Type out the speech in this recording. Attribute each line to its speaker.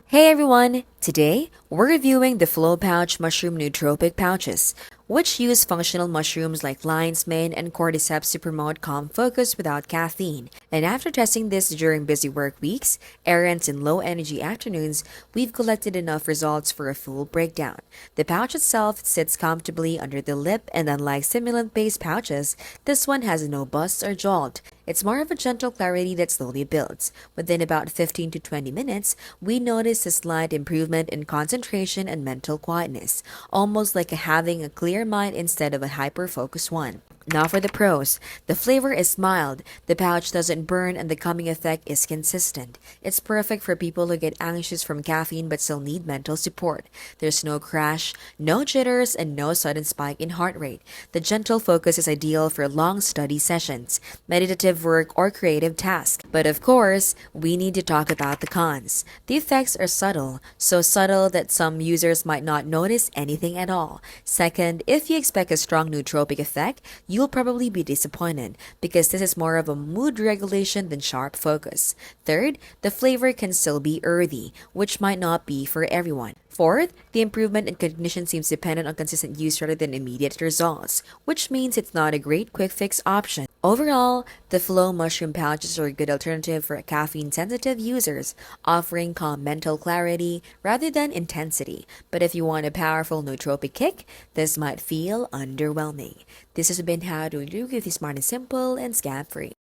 Speaker 1: Hey everyone! Today, we're reviewing the Flow Pouch Mushroom Nootropic pouches, which use functional mushrooms like lion's mane and cordyceps to promote calm focus without caffeine. And after testing this during busy work weeks, errands, and low energy afternoons, we've collected enough results for a full breakdown. The pouch itself sits comfortably under the lip, and unlike stimulant-based pouches, this one has no buzz or jolt. It's more of a gentle clarity that slowly builds. Within about 15 to 20 minutes, we notice a slight improvement in concentration and mental quietness, almost like having a clear mind instead of a hyper-focused one. Now for the pros. The flavor is mild, the pouch doesn't burn, and the calming effect is consistent. It's perfect for people who get anxious from caffeine but still need mental support. There's no crash, no jitters, and no sudden spike in heart rate. The gentle focus is ideal for long study sessions, meditative work, or creative tasks. But of course, we need to talk about the cons. The effects are subtle, so subtle that some users might not notice anything at all. Second, if you expect a strong nootropic effect, you'll probably be disappointed because this is more of a mood regulation than sharp focus. Third, the flavor can still be earthy, which might not be for everyone. Fourth, the improvement in cognition seems dependent on consistent use rather than immediate results, which means it's not a great quick fix option. Overall, the Flow mushroom pouches are a good alternative for caffeine-sensitive users, offering calm mental clarity rather than intensity. But if you want a powerful nootropic kick, this might feel underwhelming. This has been How to Do with Smart and Simple and Scam Free.